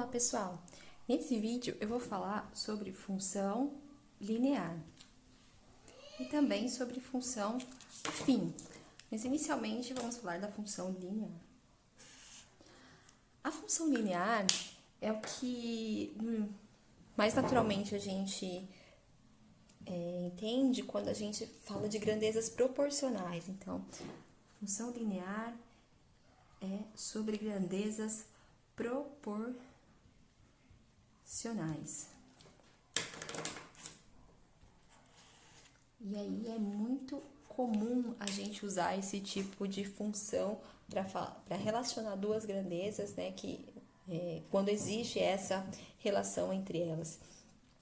Olá, pessoal! Nesse vídeo eu vou falar sobre função linear e também sobre função afim, mas inicialmente vamos falar da função linear. A função linear é o que mais naturalmente a gente entende quando a gente fala de grandezas proporcionais. Então, função linear é sobre grandezas proporcionais. E aí é muito comum a gente usar esse tipo de função para relacionar duas grandezas, né? Quando existe essa relação entre elas.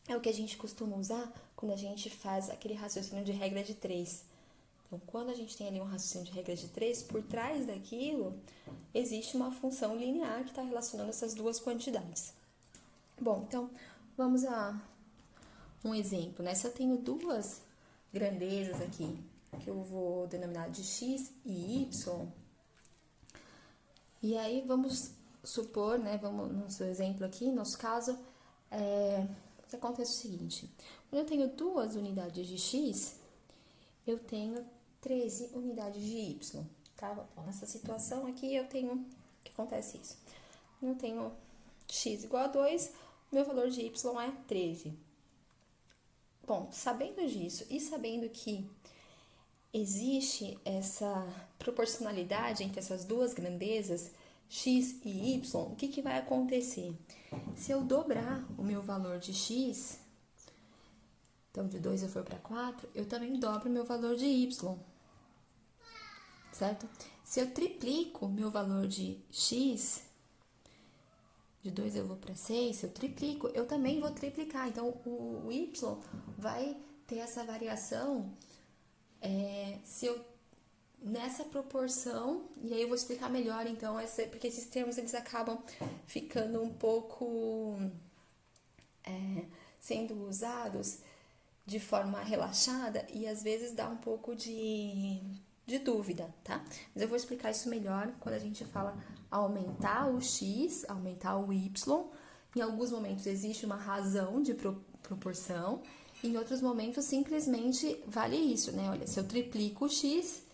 É o que a gente costuma usar quando a gente faz aquele raciocínio de regra de 3. Então, quando a gente tem ali um raciocínio de regra de 3, por trás daquilo existe uma função linear que está relacionando essas duas quantidades. Bom, então, vamos a um exemplo, né? Se eu tenho duas grandezas aqui, que eu vou denominar de x e y, e aí vamos supor, né? Vamos no seu exemplo aqui, nosso caso, que acontece o seguinte: quando eu tenho duas unidades de x, eu tenho 13 unidades de y, tá? Bom, nessa situação aqui eu tenho, que acontece isso? Eu tenho x igual a 2, meu valor de y é 13. Bom, sabendo disso e sabendo que existe essa proporcionalidade entre essas duas grandezas, x e y, o que vai acontecer? Se eu dobrar o meu valor de x, então de 2 eu for para 4, eu também dobro o meu valor de y, certo? Se eu triplico meu valor de x, de 2 eu vou para 6, se eu triplico, eu também vou triplicar. Então, o y vai ter essa variação nessa proporção, e aí eu vou explicar melhor, então, porque esses termos eles acabam ficando um pouco sendo usados de forma relaxada e às vezes dá um pouco de dúvida, tá? Mas eu vou explicar isso melhor quando a gente fala aumentar o x, aumentar o y. Em alguns momentos existe uma razão de proporção, em outros momentos simplesmente vale isso, né? Olha, se eu triplico o x,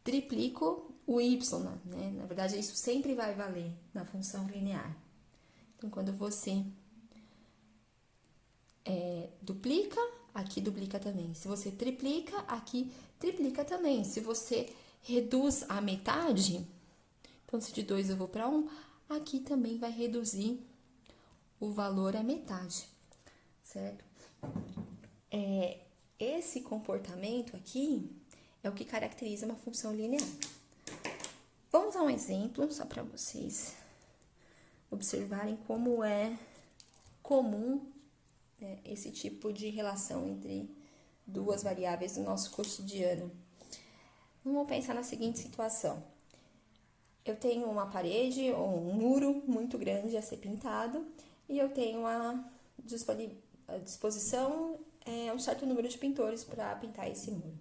triplico o y, né? Na verdade, isso sempre vai valer na função linear. Então, quando você duplica, aqui duplica também. Se você triplica, aqui triplica também. Se você reduz a metade, então se de 2 eu vou para 1, aqui também vai reduzir o valor à metade, certo? Esse comportamento aqui é o que caracteriza uma função linear. Vamos a um exemplo, só para vocês observarem como é comum esse tipo de relação entre duas variáveis no nosso cotidiano. Vamos pensar na seguinte situação. Eu tenho uma parede ou um muro muito grande a ser pintado e eu tenho a disposição um certo número de pintores para pintar esse muro.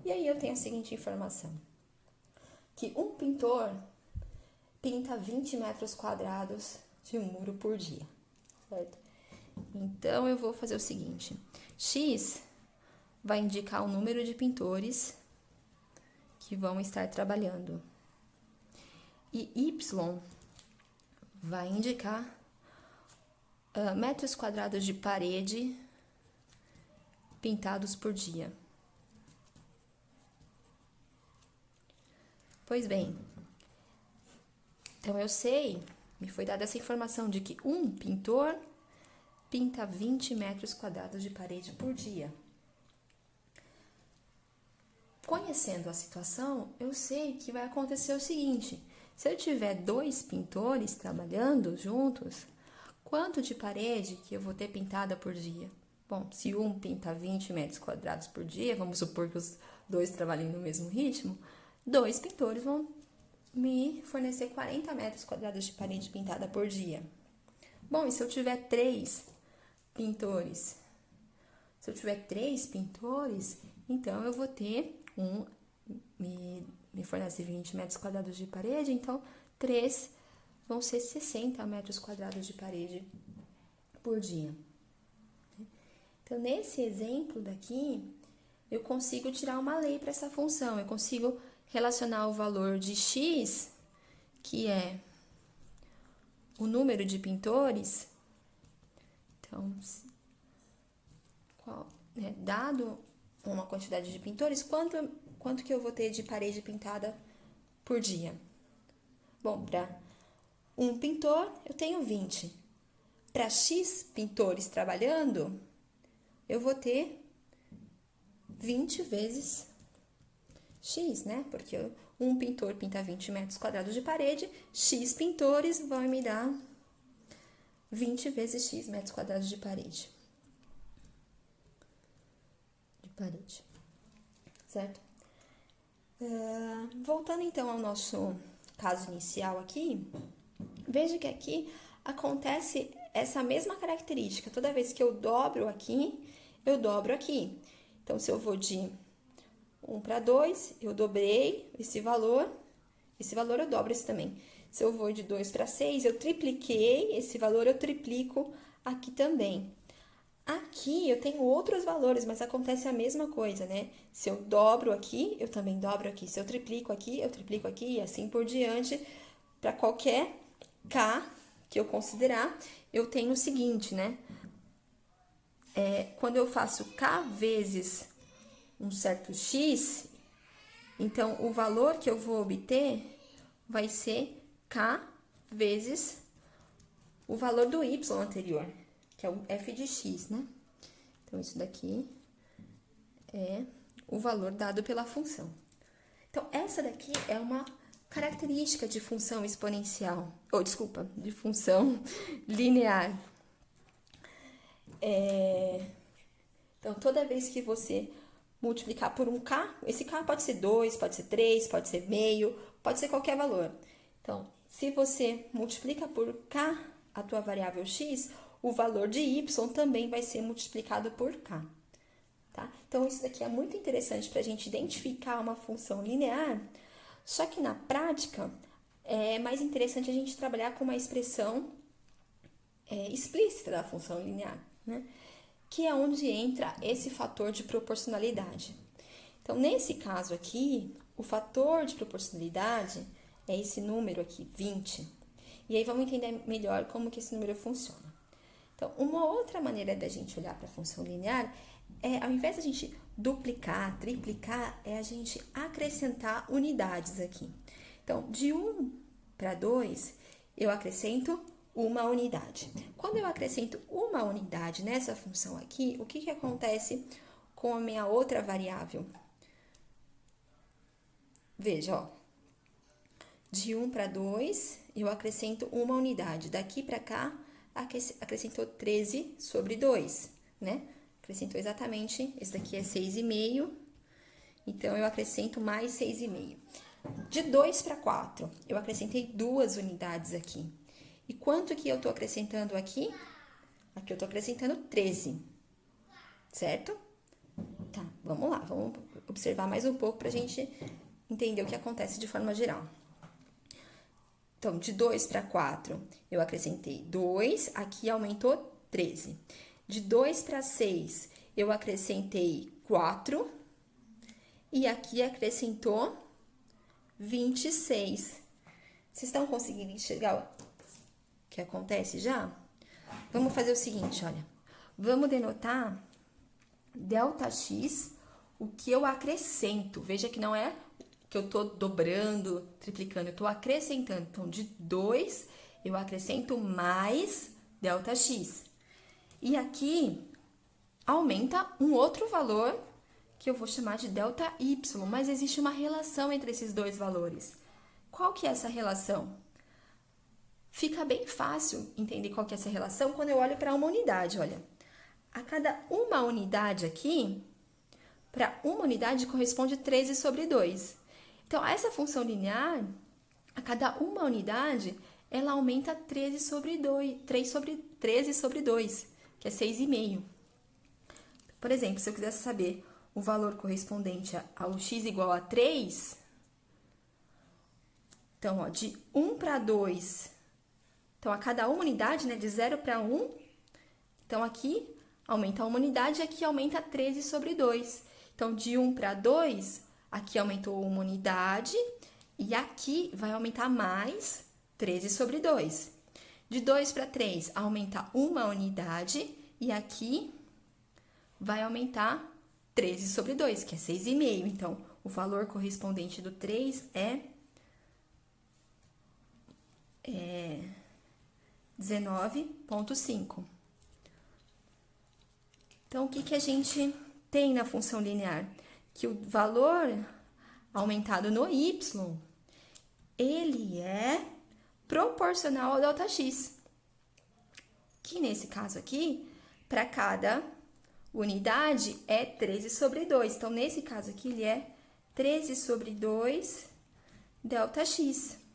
E aí eu tenho a seguinte informação, que um pintor pinta 20 metros quadrados de um muro por dia, certo? Então, eu vou fazer o seguinte, x vai indicar o número de pintores que vão estar trabalhando e y vai indicar metros quadrados de parede pintados por dia. Pois bem, então eu sei, me foi dada essa informação de que um pintor pinta 20 metros quadrados de parede por dia. Conhecendo a situação, eu sei que vai acontecer o seguinte: se eu tiver 2 pintores trabalhando juntos, quanto de parede que eu vou ter pintada por dia? Bom, se um pinta 20 metros quadrados por dia, vamos supor que os 2 trabalhem no mesmo ritmo, 2 pintores vão me fornecer 40 metros quadrados de parede pintada por dia. Bom, e se eu tiver 3 pintores? Se eu tiver 3 pintores, então eu vou ter me fornece 20 metros quadrados de parede, então 3 vão ser 60 metros quadrados de parede por dia. Então, nesse exemplo daqui, eu consigo tirar uma lei para essa função. Eu consigo relacionar o valor de x, que é o número de pintores. Então, dado uma quantidade de pintores, quanto que eu vou ter de parede pintada por dia? Bom, para um pintor, eu tenho 20. Para x pintores trabalhando, eu vou ter 20 vezes x, né? Porque um pintor pinta 20 metros quadrados de parede, x pintores vão me dar 20 vezes x metros quadrados de parede. Certo? Voltando então ao nosso caso inicial aqui, veja que aqui acontece essa mesma característica. Toda vez que eu dobro aqui, eu dobro aqui. Então, se eu vou de 1 para 2, eu dobrei esse valor eu dobro esse também. Se eu vou de 2 para 6, eu tripliquei esse valor, eu triplico aqui também. Aqui eu tenho outros valores, mas acontece a mesma coisa, né? Se eu dobro aqui, eu também dobro aqui. Se eu triplico aqui, eu triplico aqui e assim por diante. Para qualquer K que eu considerar, eu tenho o seguinte, né? Quando eu faço K vezes um certo X, então o valor que eu vou obter vai ser K vezes o valor do Y anterior, que é o f de x, né? Então, isso daqui é o valor dado pela função. Então, essa daqui é uma característica de função exponencial, de função linear. Então, toda vez que você multiplicar por um k, esse k pode ser 2, pode ser 3, pode ser meio, pode ser qualquer valor. Então, se você multiplica por k a tua variável x, o valor de y também vai ser multiplicado por k. Tá? Então, isso daqui é muito interessante para a gente identificar uma função linear, só que na prática é mais interessante a gente trabalhar com uma expressão explícita da função linear, né? Que é onde entra esse fator de proporcionalidade. Então, nesse caso aqui, o fator de proporcionalidade é esse número aqui, 20. E aí vamos entender melhor como que esse número funciona. Então, uma outra maneira da gente olhar para a função linear é, ao invés de a gente duplicar, triplicar, é a gente acrescentar unidades aqui. Então, de 1 para 2, eu acrescento uma unidade. Quando eu acrescento uma unidade nessa função aqui, o que acontece com a minha outra variável? Veja, ó. De 1 para 2, eu acrescento uma unidade. Daqui para cá, acrescentou 13 sobre 2, né? Acrescentou exatamente, esse daqui é 6,5, então eu acrescento mais 6,5. De 2 para 4, eu acrescentei 2 unidades aqui. E quanto que eu estou acrescentando aqui? Aqui eu estou acrescentando 13, certo? Tá, vamos lá, vamos observar mais um pouco para a gente entender o que acontece de forma geral. Então, de 2 para 4, eu acrescentei 2, aqui aumentou 13. De 2 para 6, eu acrescentei 4, e aqui acrescentou 26. Vocês estão conseguindo enxergar o que acontece já? Vamos fazer o seguinte, olha. Vamos denotar ΔX, o que eu acrescento. Veja que não é que eu tô dobrando, triplicando, eu tô acrescentando. Então, de 2, eu acrescento mais ΔX. E aqui, aumenta um outro valor, que eu vou chamar de ΔY, mas existe uma relação entre esses dois valores. Qual que é essa relação? Fica bem fácil entender qual que é essa relação quando eu olho para uma unidade, olha. A cada uma unidade aqui, para uma unidade corresponde 13 sobre 2. Então, essa função linear, a cada uma unidade, ela aumenta 13 sobre 2, 13 sobre 2, que é 6,5. Por exemplo, se eu quisesse saber o valor correspondente ao x igual a 3, então, ó, de 1 para 2, Então, a cada uma unidade, né, de 0 para 1, então aqui aumenta uma unidade e aqui aumenta 13 sobre 2. Então, de 1 para 2, aqui aumentou uma unidade e aqui vai aumentar mais 13 sobre 2. De 2 para 3, aumenta uma unidade e aqui vai aumentar 13 sobre 2, que é 6,5. Então, o valor correspondente do 3 é 19,5. Então, o que a gente tem na função linear? Que o valor aumentado no y, ele é proporcional ao ΔX. Que nesse caso aqui, para cada unidade é 13 sobre 2. Então, nesse caso aqui, ele é 13 sobre 2 ΔX.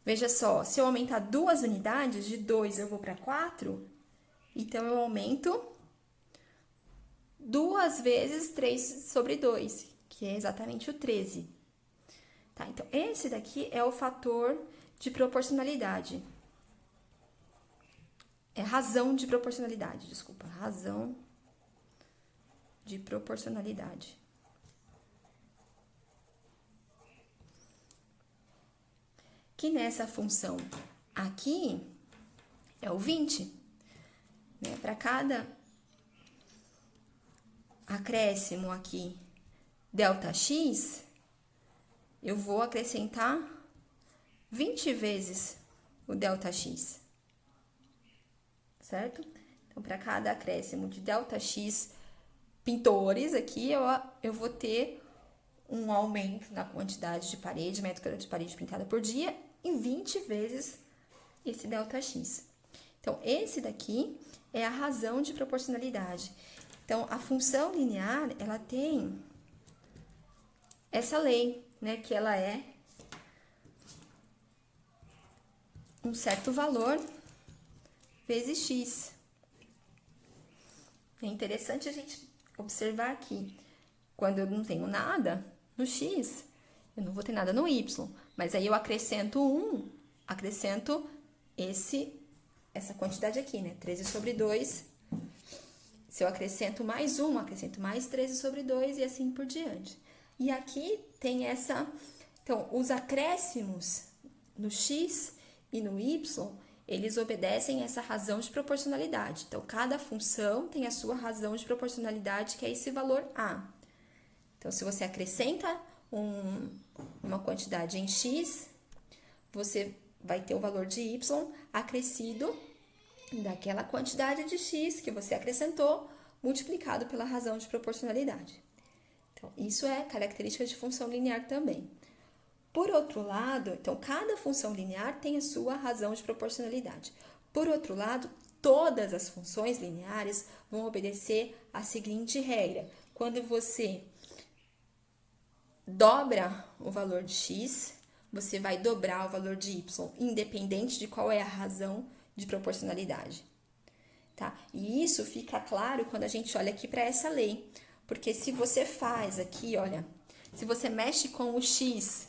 Veja só, se eu aumentar 2 unidades, de 2 eu vou para 4, então eu aumento 2 vezes 3 sobre 2, que é exatamente o 13. Tá, então, esse daqui é o fator de proporcionalidade. É razão de proporcionalidade, desculpa, razão de proporcionalidade. Que nessa função aqui é o 20, né? Para cada acréscimo aqui, ΔX, eu vou acrescentar 20 vezes o ΔX, certo? Então, para cada acréscimo de ΔX pintores aqui, eu vou ter um aumento na quantidade de parede, metro quadrado de parede pintada por dia, em 20 vezes esse ΔX. Então, esse daqui é a razão de proporcionalidade. Então, a função linear, ela tem essa lei, né, que ela é um certo valor vezes x. É interessante a gente observar aqui, quando eu não tenho nada no x, eu não vou ter nada no y, mas aí eu acrescento 1, acrescento essa quantidade aqui, né, 13 sobre 2. Se eu acrescento mais 1, acrescento mais 13 sobre 2 e assim por diante. E aqui tem então, os acréscimos no x e no y, eles obedecem essa razão de proporcionalidade. Então, cada função tem a sua razão de proporcionalidade, que é esse valor A. Então, se você acrescenta uma quantidade em x, você vai ter o valor de y acrescido daquela quantidade de x que você acrescentou, multiplicado pela razão de proporcionalidade. Então, isso é característica de função linear também. Por outro lado, então, cada função linear tem a sua razão de proporcionalidade. Por outro lado, todas as funções lineares vão obedecer à seguinte regra. Quando você dobra o valor de x, você vai dobrar o valor de y, independente de qual é a razão de proporcionalidade. Tá? E isso fica claro quando a gente olha aqui para essa lei. Porque se você faz aqui, olha, se você mexe com o x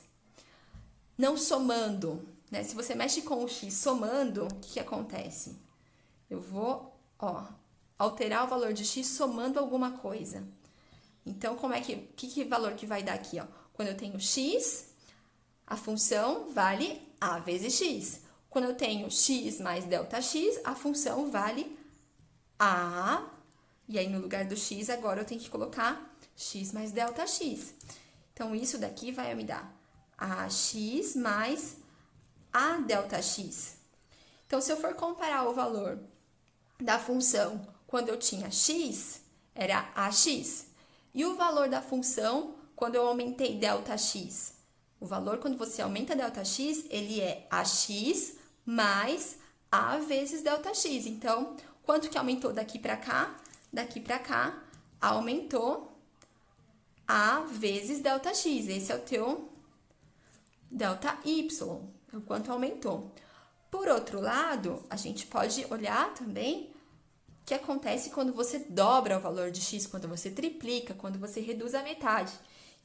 não somando, né? Se você mexe com o x somando, o que acontece? Eu vou, alterar o valor de x somando alguma coisa. Então, que valor que vai dar aqui, ó? Quando eu tenho x, a função vale a vezes x. Quando eu tenho x mais ΔX, a função vale a, e aí no lugar do x agora eu tenho que colocar x mais ΔX. Então, isso daqui vai me dar ax mais a ΔX. Então, se eu for comparar o valor da função quando eu tinha x, era ax. E o valor da função quando eu aumentei ΔX? O valor quando você aumenta ΔX, ele é ax mais a vezes ΔX. Então, quanto que aumentou daqui para cá? Daqui para cá, aumentou a vezes ΔX. Esse é o teu ΔY, é o quanto aumentou. Por outro lado, a gente pode olhar também o que acontece quando você dobra o valor de x, quando você triplica, quando você reduz a metade.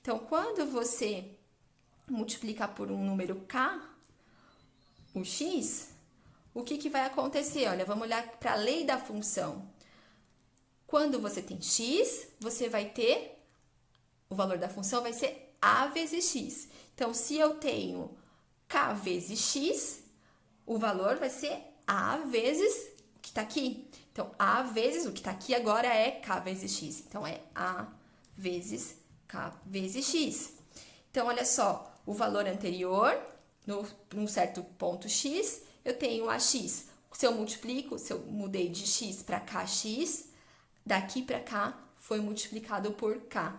Então, quando você multiplica por um número k, o x, o que que vai acontecer? Olha, vamos olhar para a lei da função. Quando você tem x, você vai ter, o valor da função vai ser a vezes x. Então, se eu tenho k vezes x, o valor vai ser a vezes o que está aqui. Então, a vezes o que está aqui agora é k vezes x. Então, é a vezes k vezes x. Então, olha só, o valor anterior, num certo ponto x, eu tenho ax. Se eu multiplico, se eu mudei de x para kx, daqui para cá foi multiplicado por k.